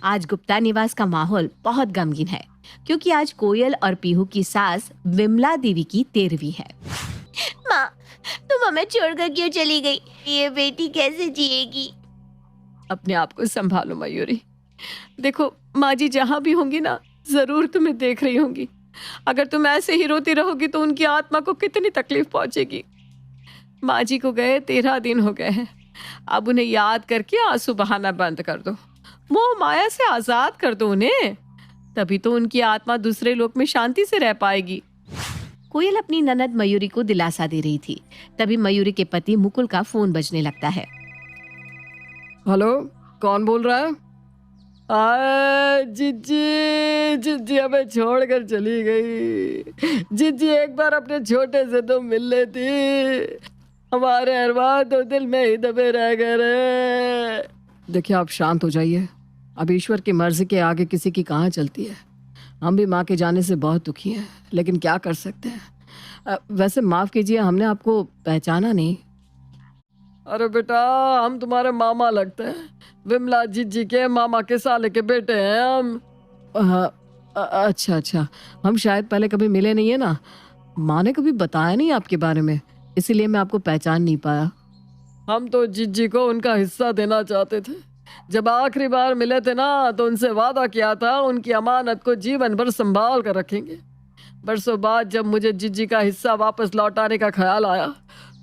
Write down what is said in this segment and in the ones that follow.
आज गुप्ता निवास का माहौल बहुत गमगीन है, क्योंकि आज कोयल और पीहू की सास विमला देवी की 13वीं है। माँ, तुम हमें छोड़कर क्यों चली गई? ये बेटी कैसे जिएगी? अपने आप को संभालो मयूरी। देखो, माँ जी जहाँ भी होंगी ना, जरूर तुम्हें देख रही होंगी। अगर तुम ऐसे ही रोती रहोगी तो उनकी आत्मा को कितनी तकलीफ पहुंचेगी। माँ जी को गए 13 दिन हो गए हैं। अब उन्हें याद करके आंसू बहाना बंद कर दो, मोह माया से आजाद कर दो उन्हें। तभी तो उनकी आत्मा दूसरे लोक में शांति से रह पाएगी। कोयल अपनी ननद मयूरी को दिलासा दे रही थी। तभी मयूरी के पति मुकुल का फोन बजने लगता है। हेलो, कौन बोल रहा है? जिज्जी जिज्जी हमें छोड़कर चली गई। जिज्जी एक बार अपने छोटे से तो मिल लेती। हमारे अरमान तो दिल में ही दबे रह गए। देखिए, आप शांत हो जाइए। अब ईश्वर की मर्जी के आगे किसी की कहाँ चलती है। हम भी माँ के जाने से बहुत दुखी हैं, लेकिन क्या कर सकते हैं। वैसे माफ़ कीजिए, हमने आपको पहचाना नहीं। अरे बेटा, हम तुम्हारे मामा लगते हैं। विमला जीजी के मामा के साले के बेटे हैं हम। अच्छा, हम शायद पहले कभी मिले नहीं है ना। माँ ने कभी बताया नहीं आपके बारे में, इसीलिए मैं आपको पहचान नहीं पाया। हम तो जीजी को उनका हिस्सा देना चाहते थे। जब आखिरी बार मिले थे ना, तो उनसे वादा किया था उनकी अमानत को जीवन भर संभाल कर रखेंगे। बरसों बाद जब मुझे जीजी का हिस्सा वापस लौटाने का ख्याल आया,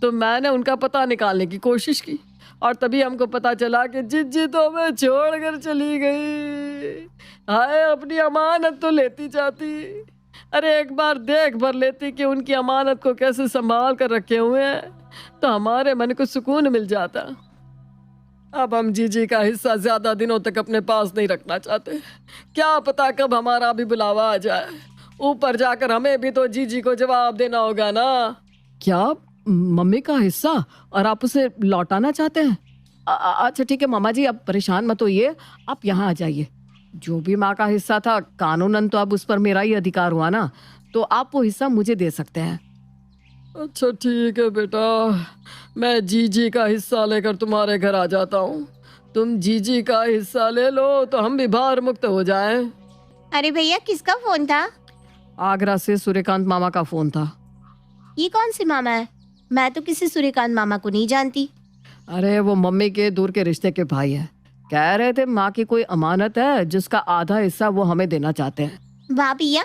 तो मैंने उनका पता निकालने की कोशिश की, और तभी हमको पता चला कि जीजी तो हमें छोड़कर चली गई। हाय, अपनी अमानत तो लेती जाती। अरे एक बार देख भर लेती कि उनकी अमानत को कैसे संभाल कर रखे हुए हैं, तो हमारे मन को सुकून मिल जाता। अब हम जीजी का हिस्सा ज्यादा दिनों तक अपने पास नहीं रखना चाहते। क्या पता कब हमारा भी बुलावा आ जाए। ऊपर जाकर हमें भी तो जीजी को जवाब देना होगा ना। क्या मम्मी का हिस्सा, और आप उसे लौटाना चाहते हैं? अच्छा ठीक है मामा जी, आप परेशान मत होइए, आप यहाँ आ जाइए। जो भी माँ का हिस्सा था, कानूनन तो अब उस पर मेरा ही अधिकार हुआ ना, तो आप वो हिस्सा मुझे दे सकते हैं। अच्छा ठीक है बेटा, मैं जीजी का हिस्सा लेकर तुम्हारे घर आ जाता हूँ। तुम जीजी का हिस्सा ले लो तो हम भी भार मुक्त हो जाएं। अरे भैया, किसका फोन था? आगरा से सूर्यकांत मामा का फोन था। ये कौन से मामा है? मैं तो किसी सूर्यकांत मामा को नहीं जानती। अरे वो मम्मी के दूर के रिश्ते के भाई है। कह रहे थे माँ की कोई अमानत है जिसका आधा हिस्सा वो हमें देना चाहते हैं। वाह भैया,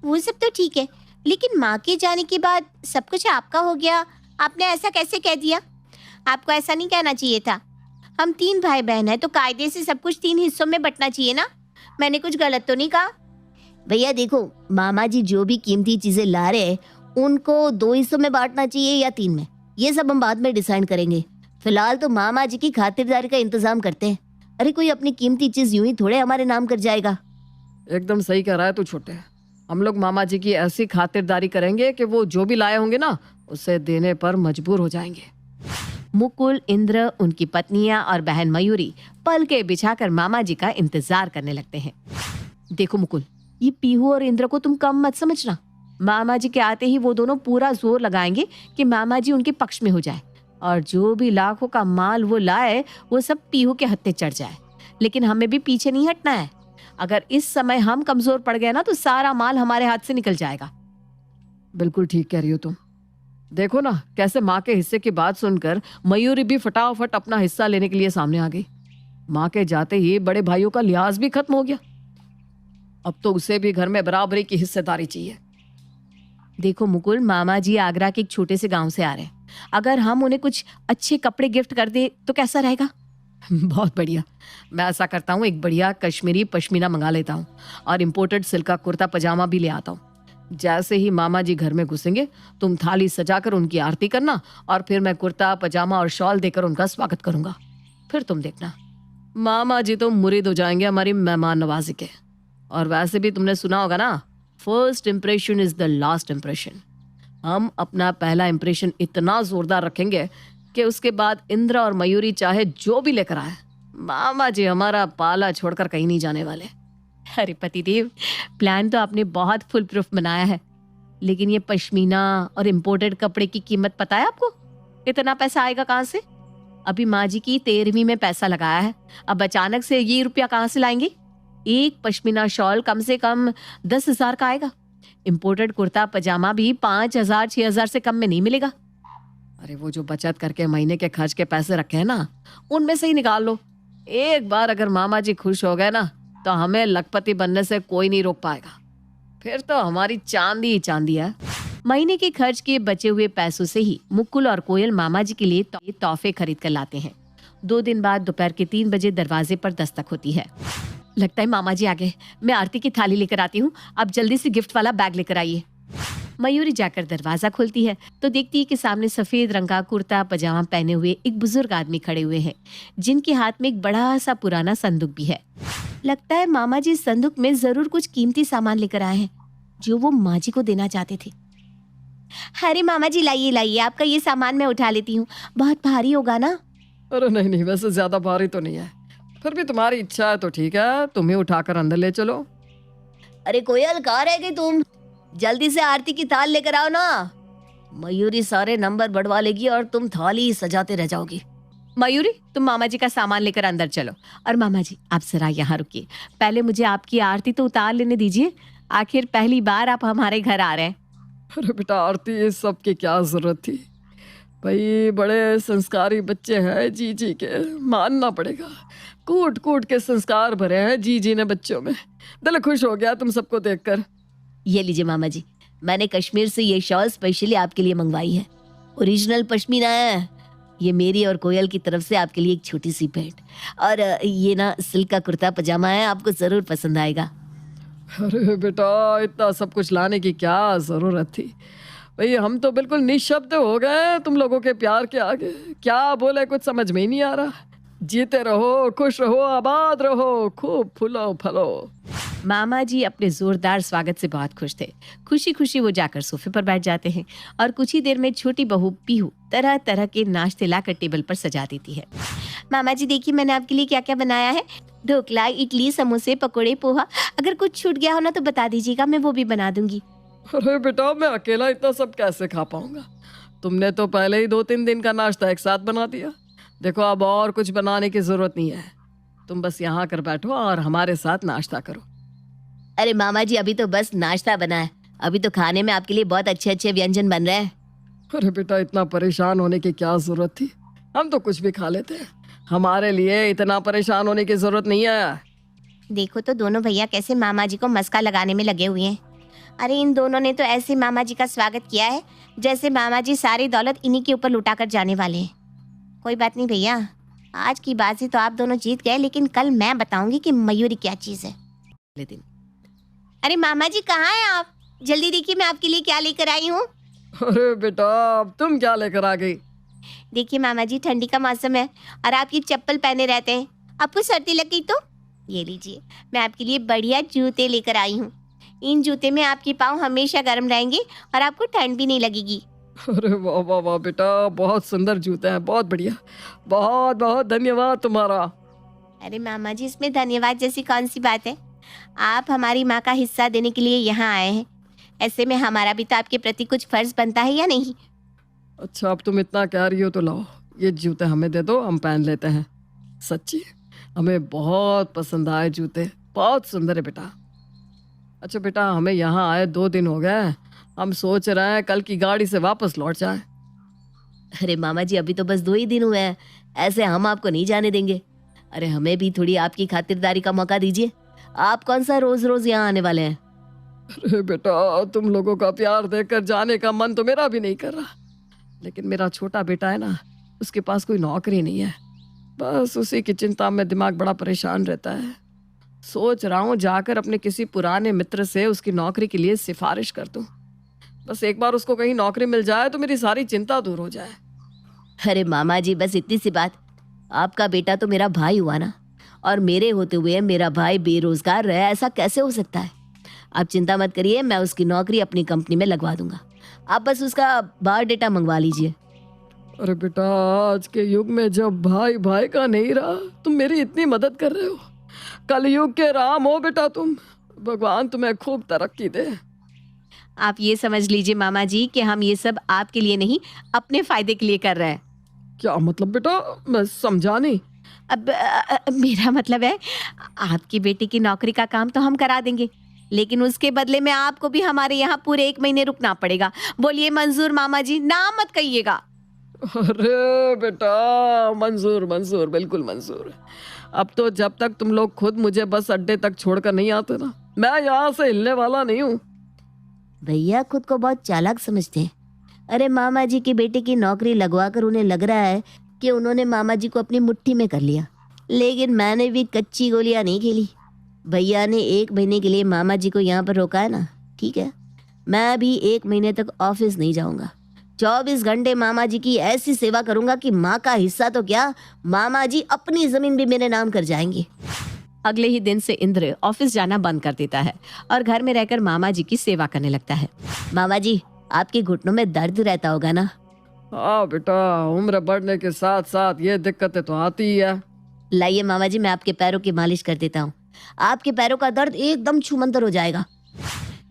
वो सब तो ठीक है, लेकिन माँ के जाने के बाद सब कुछ आपका हो गया। आपने ऐसा कैसे कह दिया? आपको ऐसा नहीं कहना चाहिए था। हम 3 भाई बहन हैं, तो कायदे से सब कुछ 3 हिस्सों में बंटना चाहिए ना। मैंने कुछ गलत तो नहीं कहा? भैया देखो, मामा जी जो भी कीमती चीजें ला रहे हैं, उनको 2 हिस्सों में बांटना चाहिए या 3 में, ये सब हम बाद में डिसाइड करेंगे। फिलहाल तो मामा जी की खातिरदारी का इंतजाम करते हैं। अरे कोई अपनी कीमती चीज यूं ही थोड़े हमारे नाम कर जाएगा। एकदम सही कह रहा है तू छोटे। हम लोग मामा जी की ऐसी खातिरदारी करेंगे कि वो जो भी लाए होंगे ना, उसे देने पर मजबूर हो जाएंगे। मुकुल, इंद्र, उनकी पत्नियां और बहन मयूरी पल के बिछाकर मामा जी का इंतजार करने लगते हैं। देखो मुकुल, ये पीहू और इंद्र को तुम कम मत समझना। मामा जी के आते ही वो दोनों पूरा जोर लगाएंगे कि मामा जी उनके पक्ष में हो जाए, और जो भी लाखों का माल वो लाए वो सब पीहू के हत्थे चढ़ जाए। लेकिन हमें भी पीछे नहीं हटना है। अगर इस समय हम कमजोर पड़ गए ना, तो सारा माल हमारे हाथ से निकल जाएगा। बिल्कुल ठीक कह रही हो तुम। देखो ना कैसे माँ के हिस्से की बात सुनकर मयूरी भी फटाफट अपना हिस्सा लेने के लिए सामने आ गई। माँ के जाते ही बड़े भाइयों का लिहाज भी खत्म हो गया। अब तो उसे भी घर में बराबरी की हिस्सेदारी चाहिए। देखो मुकुल, मामा जी आगरा के एक छोटे से गांव से आ रहे हैं। अगर हम उन्हें कुछ अच्छे कपड़े गिफ्ट कर दे तो कैसा रहेगा? बहुत बढ़िया। मैं ऐसा करता हूँ, एक बढ़िया कश्मीरी पश्मीना मंगा लेता हूँ और इम्पोर्टेड सिल्क का कुर्ता पजामा भी ले आता हूँ। जैसे ही मामा जी घर में घुसेंगे, तुम थाली सजाकर उनकी आरती करना, और फिर मैं कुर्ता पजामा और शॉल देकर उनका स्वागत करूंगा। फिर तुम देखना, मामा जी तो मुरीद हो जाएंगे हमारी मेहमान नवाजी के। और वैसे भी तुमने सुना होगा ना, first impression is the last impression. हम अपना पहला इम्प्रेशन इतना जोरदार रखेंगे कि उसके बाद इंद्र और मयूरी चाहे जो भी लेकर आए, मामा जी हमारा पाला छोड़कर कहीं नहीं जाने वाले। अरे पतिदेव, प्लान तो आपने बहुत फुल प्रूफ बनाया है, लेकिन ये पश्मीना और इम्पोर्टेड कपड़े की कीमत पता है आपको? इतना पैसा आएगा कहाँ से? अभी माँ जी की 13वीं में पैसा लगाया है, अब अचानक से ये रुपया कहाँ से लाएंगे? एक पश्मीना शॉल कम से कम 10,000 का आएगा। इम्पोर्टेड कुर्ता पजामा भी 5,000 6,000 से कम में नहीं मिलेगा। अरे वो जो बचत करके महीने के खर्च के पैसे रखे हैं ना, उनमें से ही निकाल लो। एक बार अगर मामा जी खुश हो गए ना, तो हमें लखपति बनने से कोई नहीं रोक पाएगा। फिर तो हमारी चांदी ही चांदी है। महीने के खर्च के बचे हुए पैसों से ही मुकुल और कोयल मामा जी के लिए तोहफे खरीद कर लाते हैं। 2 दिन बाद दोपहर के 3 बजे दरवाजे पर दस्तक होती है। लगता है मामा जी आ गए। मैं आरती की थाली लेकर आती हूँ, आप जल्दी से गिफ्ट वाला बैग लेकर आइए। मयूरी जाकर दरवाजा खोलती है तो देखती है कि सामने सफेद रंग का कुर्ता पजामा पहने हुए एक बुजुर्ग आदमी खड़े हुए हैं, जिनके हाथ में एक बड़ा सा पुराना संदूक भी है। लगता है मामा जी संदूक में जरूर कुछ कीमती सामान लेकर आए हैं, जो वो माँ जी को देना चाहते थे। अरे मामा जी लाइए लाइए, आपका ये सामान मैं उठा लेती हूँ, बहुत भारी होगा ना। अरे नहीं नहीं, वैसे ज्यादा भारी तो नहीं है, फिर भी तुम्हारी इच्छा है तो ठीक है, तुम्हें उठाकर अंदर ले चलो। अरे कोयल, कहाँ रह गई तुम? जल्दी से आरती की थाल लेकर आओ ना। मयूरी सारे नंबर बढ़वा लेगी और तुम थाली ही सजाते रह जाओगी। मयूरी, तुम मामा जी का सामान लेकर अंदर चलो। और मामा जी, आप जरा यहाँ रुकिए, पहले मुझे आपकी आरती तो उतार लेने दीजिए। आखिर पहली बार आप हमारे घर आ रहे हैं। अरे बेटा आरती, इस सब की क्या जरूरत थी भाई, बड़े संस्कारी बच्चे हैं जी जी के, मानना पड़ेगा। कूट कूट के संस्कार भरे हैं जी जी ने बच्चों में। दिल खुश हो गया तुम सबको देखकर। ये लीजिए मामा जी, मैंने कश्मीर से ये शॉल स्पेशली आपके लिए मंगवाई है, ओरिजिनल पश्मीना है। ये मेरी और कोयल की तरफ से आपके लिए एक छोटी सी भेंट। और ये ना सिल्क का कुर्ता पजामा है, आपको जरूर पसंद आएगा। अरे बेटा, इतना सब कुछ लाने की क्या जरूरत थी भाई, हम तो बिल्कुल निशब्द हो गए तुम लोगों के प्यार के आगे। क्या बोले कुछ समझ में ही नहीं आ रहा। जीते रहो, खुश रहो, आबाद रहो, खूब फूलो फलो। मामा जी अपने जोरदार स्वागत से बहुत खुश थे। खुशी खुशी वो जाकर सोफे पर बैठ जाते हैं और कुछ ही देर में छोटी बहू पीहू तरह तरह के नाश्ते लाकर टेबल पर सजा देती है। मामा जी देखिए, मैंने आपके लिए क्या क्या बनाया है। ढोकला, इडली, समोसे, पकोड़े, पोहा। अगर कुछ छूट गया हो ना तो बता दीजिएगा, मैं वो भी बना दूंगी। अरे बेटा, मैं अकेला इतना सब कैसे खा पाऊंगा? तुमने तो पहले ही 2-3 दिन का नाश्ता एक साथ बना दिया। देखो, अब और कुछ बनाने की जरूरत नहीं है, तुम बस यहाँ कर बैठो और हमारे साथ नाश्ता करो। अरे मामा जी, अभी तो बस नाश्ता बना है, अभी तो खाने में आपके लिए बहुत अच्छे अच्छे व्यंजन बन रहे हैं। अरे बेटा, इतना परेशान होने की क्या जरूरत थी, हम तो कुछ भी खा लेते हैं, हमारे लिए इतना परेशान होने की जरूरत नहीं है। देखो तो दोनों भैया कैसे मामा जी को मस्का लगाने में लगे हुए हैं। अरे इन दोनों ने तो ऐसे मामा जी का स्वागत किया है जैसे मामा जी सारी दौलत इन्हीं के ऊपर लुटा कर जाने वाले हैं। कोई बात नहीं भैया, आज की बाजी तो आप दोनों जीत गए, लेकिन कल मैं बताऊंगी कि मयूरी क्या चीज है। लेकिन अरे मामा जी कहाँ हैं आप? जल्दी देखिए मैं आपके लिए क्या लेकर आई हूँ। अरे बेटा, अब तुम क्या लेकर आ गई? देखिए मामा जी, ठंडी का मौसम है और आप ये चप्पल पहने रहते हैं, आपको सर्दी लग गई तो ये लीजिए, मैं आपके लिए बढ़िया जूते लेकर आई हूँ। इन जूते में आपके पाँव हमेशा गर्म रहेंगे और आपको ठंड भी नहीं लगेगी। अरे वाह वाह वाह बेटा, बहुत सुंदर जूते हैं, बहुत बढ़िया, बहुत बहुत धन्यवाद तुम्हारा। अरे मामा जी, इसमें धन्यवाद जैसी कौन सी बात है? आप हमारी माँ का हिस्सा देने के लिए यहाँ आए हैं, ऐसे में हमारा भी तो आपके प्रति कुछ फर्ज बनता है या नहीं? अच्छा, अब तुम इतना कह रही हो तो लाओ, ये जूते हमें दे दो, हम पहन लेते हैं। सच्ची हमें बहुत पसंद आए जूते, बहुत सुंदर है बेटा। अच्छा बेटा, हमें यहाँ आए 2 दिन हो गए, हम सोच रहे हैं कल की गाड़ी से वापस लौट जाए। अरे मामा जी, अभी तो बस 2 ही दिन हुए हैं, ऐसे हम आपको नहीं जाने देंगे। अरे हमें भी थोड़ी आपकी खातिरदारी का मौका दीजिए, आप कौन सा रोज रोज यहाँ आने वाले हैं? अरे बेटा, तुम लोगों का प्यार देखकर जाने का मन तो मेरा भी नहीं कर रहा, लेकिन मेरा छोटा बेटा है ना, उसके पास कोई नौकरी नहीं है, बस उसी की चिंता में दिमाग बड़ा परेशान रहता है। सोच रहा हूँ जाकर अपने किसी पुराने मित्र से उसकी नौकरी के लिए सिफारिश कर दूँ, बस एक बार उसको कहीं नौकरी मिल जाए तो मेरी सारी चिंता दूर हो जाए। अरे मामा जी, बस इतनी सी बात, आपका बेटा तो मेरा भाई हुआ ना, और मेरे होते हुए मेरा भाई बेरोजगार रहे, ऐसा कैसे हो सकता है? आप चिंता मत करिए, मैं उसकी नौकरी अपनी कंपनी में लगवा दूंगा, आप बस उसका बायोडेटा मंगवा लीजिए। अरे बेटा, आज के युग में जब भाई भाई का नहीं रहा, तुम मेरी इतनी मदद कर रहे हो। कलयुग के राम हो बेटा तुम, भगवान तुम्हें खूब तरक्की दे। आप ये समझ लीजिए मामा जी कि हम ये सब आपके लिए नहीं, अपने फायदे के लिए कर रहे हैं। क्या मतलब बेटा, मैं समझा नहीं। मेरा मतलब है आपकी बेटी की नौकरी का काम तो हम करा देंगे, लेकिन उसके बदले में आपको भी हमारे यहाँ पूरे 1 महीने रुकना पड़ेगा। बोलिए मंजूर मामा जी, ना मत कहिएगा। अरे बेटा, मंजूर मंजूर, बिल्कुल मंजूर। अब तो जब तक तुम लोग खुद मुझे बस अड्डे तक छोड़कर नहीं आते ना, मैं यहाँ से हिलने वाला नहीं हूँ। भैया खुद को बहुत चालाक समझते हैं। अरे मामा जी की बेटे की नौकरी लगवाकर उन्हें लग रहा है कि उन्होंने मामा जी को अपनी मुट्ठी में कर लिया, लेकिन मैंने भी कच्ची गोलियां नहीं खेली। भैया ने 1 महीने के लिए मामा जी को यहाँ पर रोका है ना, ठीक है, मैं भी 1 महीने तक ऑफिस नहीं जाऊंगा। 24 घंटे मामा जी की ऐसी सेवा करूंगा कि माँ का हिस्सा तो क्या, मामा जी अपनी जमीन भी मेरे नाम कर जाएंगे। अगले ही दिन से इंद्र ऑफिस जाना बंद कर देता है और घर में रहकर मामा जी की सेवा करने लगता है। मामा जी, आपके घुटनों में दर्द रहता होगा ना? हाँ बेटा, उम्र बढ़ने के साथ साथ ये दिक्कतें तो आती ही है। लाइए मामा जी, मैं आपके पैरों की मालिश कर देता हूँ, आपके पैरों का दर्द एकदम छूमंतर हो जाएगा।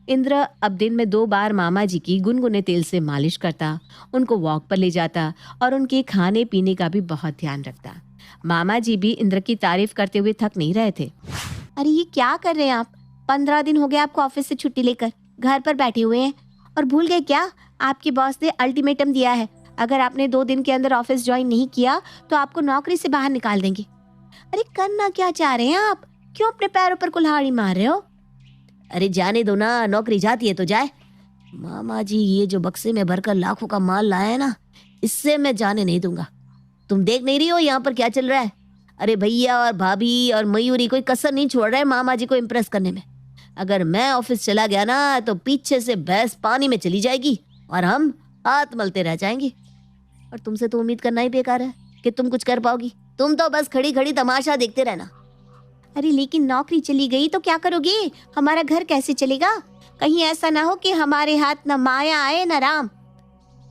इंद्र अब दिन में 2 बार मामा जी की गुनगुने तेल से मालिश करता, उनको वॉक पर ले जाता और उनके खाने पीने का भी बहुत ध्यान रखता। मामा जी भी इंद्र की तारीफ करते हुए थक नहीं रहे थे। अरे ये क्या कर रहे हैं आप? 15 दिन हो गए आपको ऑफिस से छुट्टी लेकर घर पर बैठे हुए हैं, और भूल गए क्या, आपके बॉस ने अल्टीमेटम दिया है, अगर आपने 2 दिन के अंदर ऑफिस ज्वाइन नहीं किया तो आपको नौकरी से बाहर निकाल देंगे। अरे करना क्या चाह रहे हैं आप? क्यों अपने पैरों पर कुल्हाड़ी मार रहे हो? अरे जाने दो ना, नौकरी जाती है तो जाए। मामा जी ये जो बक्से में भरकर लाखों का माल लाया है ना, इससे मैं जाने नहीं दूंगा। तुम देख नहीं रही हो यहाँ पर क्या चल रहा है? अरे भैया और भाभी और मयूरी कोई कसर नहीं छोड़ रहे मामा जी को इम्प्रेस करने में। अगर मैं ऑफिस चला गया ना तो पीछे से भैंस पानी में चली जाएगी और हम हाथ मलते रह जाएंगे। और तुमसे तो उम्मीद करना ही बेकार है कि तुम कुछ कर पाओगी। तुम तो बस खड़ी खड़ी तमाशा देखते रहना। अरे लेकिन नौकरी चली गई तो क्या करोगे? हमारा घर कैसे चलेगा? कहीं ऐसा ना हो कि हमारे हाथ न माया आए न राम।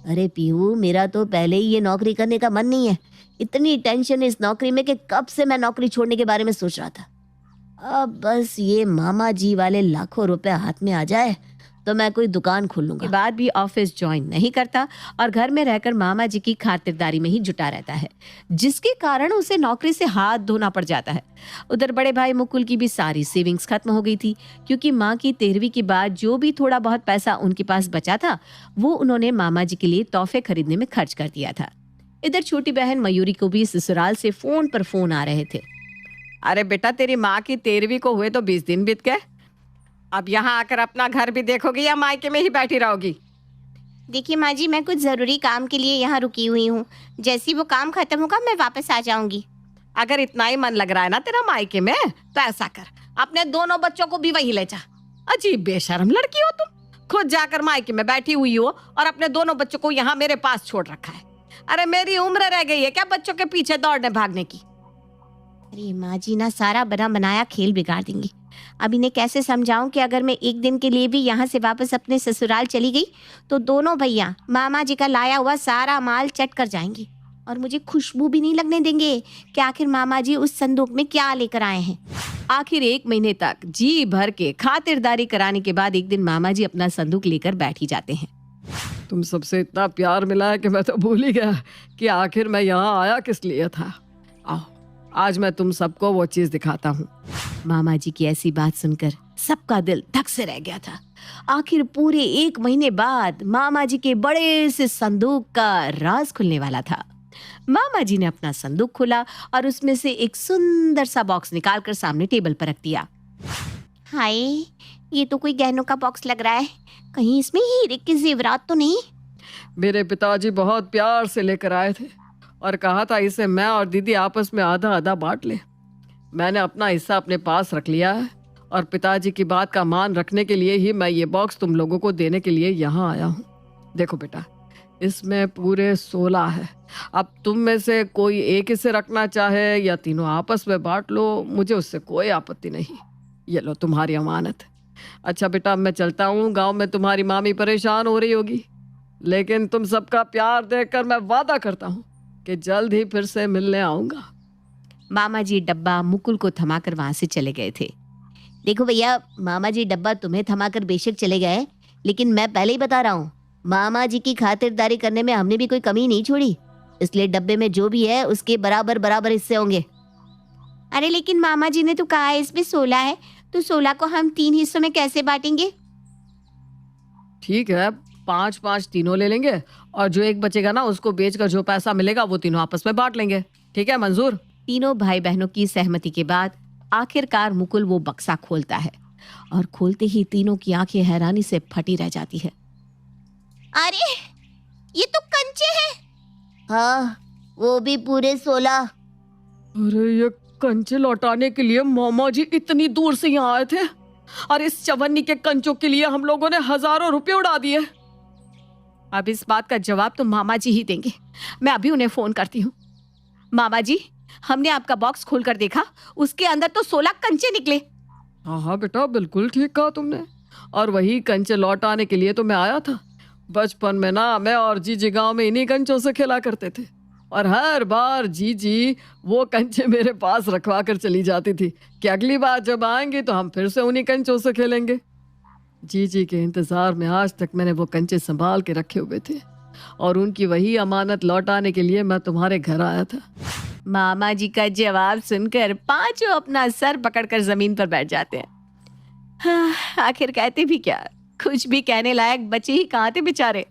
अरे पीहू, मेरा तो पहले ही ये नौकरी करने का मन नहीं है। इतनी टेंशन इस नौकरी में कि कब से मैं नौकरी छोड़ने के बारे में सोच रहा था। अब बस ये मामा जी वाले लाखों रुपए हाथ में आ जाए तो मैं कोई दुकान खोल लूंगा। के बाद भी ऑफिस ज्वाइन नहीं करता और घर में रहकर मामा जी की खातिरदारी में ही जुटा रहता है, जिसके कारण उसे नौकरी से हाथ धोना पड़ जाता है। उधर बड़े भाई मुकुल की भी सारी सेविंग्स खत्म हो गई थी, क्योंकि माँ की 13वीं के बाद जो भी थोड़ा बहुत पैसा उनके पास बचा था वो उन्होंने मामा जी के लिए तोहफे खरीदने में खर्च कर दिया था। इधर छोटी बहन मयूरी को भी ससुराल से फोन पर फोन आ रहे थे। अरे बेटा, तेरी माँ की 13वीं को हुए तो 20 दिन बीत गए, अब यहाँ आकर अपना घर भी देखोगी या मायके में ही बैठी रहोगी? देखिए माँ जी, मैं कुछ ज़रूरी काम के लिए यहाँ रुकी हुई हूँ। जैसे ही वो काम खत्म होगा मैं वापस आ जाऊंगी। अगर इतना ही मन लग रहा है ना तेरा मायके में, तो ऐसा कर, अपने दोनों बच्चों को भी वहीं ले जा। अजीब बेशर्म लड़की हो तुम, खुद जाकर मायके में बैठी हुई हो और अपने दोनों बच्चों को यहाँ मेरे पास छोड़ रखा है। अरे मेरी उम्र रह गई है क्या बच्चों के पीछे दौड़ने भागने की? अरे माँ जी ना सारा बना बनाया खेल बिगाड़ देंगी। अब इन्हें कैसे समझाऊं कि अगर मैं 1 दिन के लिए भी यहाँ से वापस अपने ससुराल चली गई तो दोनों भैया मामा जी का लाया हुआ सारा माल चट कर जाएंगे और मुझे खुशबू भी नहीं लगने देंगे कि आखिर मामा जी उस संदूक में क्या लेकर आए हैं। आखिर 1 महीने तक जी भर के खातिरदारी कराने के बाद एक दिन मामा जी अपना संदूक लेकर बैठ ही जाते हैं। तुम सबसे इतना प्यार मिला है कि मैं तो भूल ही गया कि आखिर मैं यहाँ आया किस लिए था। आओ, आज मैं तुम सबको वो चीज दिखाता हूँ। मामा जी की ऐसी बात सुनकर सबका दिल धक से रह गया था। आखिर पूरे 1 महीने बाद मामा जी के बड़े से संदूक का राज खुलने वाला था। मामा जी ने अपना संदूक खोला और उसमें से एक सुंदर सा बॉक्स निकालकर सामने टेबल पर रख दिया। हाय, ये तो कोई गहनों का बॉक्स लग रहा है, कहीं इसमें हीरे के जेवरात तो नहीं? मेरे पिताजी बहुत प्यार से लेकर आए थे और कहा था इसे मैं और दीदी आपस में आधा आधा बांट ले। मैंने अपना हिस्सा अपने पास रख लिया है और पिताजी की बात का मान रखने के लिए ही मैं ये बॉक्स तुम लोगों को देने के लिए यहाँ आया हूँ। देखो बेटा, इसमें पूरे 16 है। अब तुम में से कोई एक इसे रखना चाहे या तीनों आपस में बांट लो, मुझे उससे कोई आपत्ति नहीं। ये लो तुम्हारी अमानत। अच्छा बेटा, मैं चलता हूँ। गांव में तुम्हारी मामी परेशान हो रही होगी, लेकिन तुम सबका प्यार देखकर मैं वादा करता हूँ कि जल्द ही फिर से मिलने आऊंगा। मामा जी डब्बा मुकुल को थमाकर वहां से चले गए थे। देखो भैया, मामा जी डब्बा तुम्हें थमाकर बेशक चले गए, लेकिन मैं पहले ही बता रहा हूँ, मामा जी की खातिरदारी करने में हमने भी कोई कमी नहीं छोड़ी, इसलिए डब्बे में जो भी है उसके बराबर बराबर हिस्से होंगे। अरे लेकिन मामा जी ने तो कहा है इसमें 16 है, तो 16 को हम 3 हिस्सों में कैसे बांटेंगे? ठीक है, 5-5 तीनों ले लेंगे और जो एक बचेगा ना उसको बेचकर जो पैसा मिलेगा वो तीनों आपस में बांट लेंगे। ठीक है मंजूर? तीनों भाई बहनों की सहमति के बाद आखिरकार मुकुल वो बक्सा खोलता है और खोलते ही तीनों की आंखें हैरानी से फटी रह जाती है। अरे ये तो कंचे हैं। हाँ, वो भी पूरे 16। अरे ये कंचे लौटाने के लिए मामा जी इतनी दूर से यहाँ आए थे और इस चवन्नी के कंचों के लिए हम लोगों ने हजारों रुपए उड़ा दिए। अब इस बात का जवाब तो मामा जी ही देंगे। मैं अभी उन्हें फोन करती हूँ। मामा जी, हमने आपका बॉक्स खोलकर देखा, उसके अंदर तो 16 कंचे निकले। हाँ हाँ बेटा, बिल्कुल ठीक कहा तुमने। और वही कंचे लौटाने के लिए तो मैं आया था। बचपन में ना मैं और जीजी गांव में इन्हीं कंचों से खेला करते थे और हर बार जीजी वो कंचे मेरे पास रखवा कर चली जाती थी कि अगली बार जब आएंगे तो हम फिर से उन्हीं कंचों से खेलेंगे। जीजी के इंतजार में आज तक मैंने वो कंचे संभाल के रखे हुए थे और उनकी वही अमानत लौटाने के लिए मैं तुम्हारे घर आया था। मामा जी का जवाब सुनकर पांचों अपना सर पकड़कर जमीन पर बैठ जाते हैं। हाँ, आखिर कहते भी क्या, कुछ भी कहने लायक बचे ही कहाँ थे बेचारे।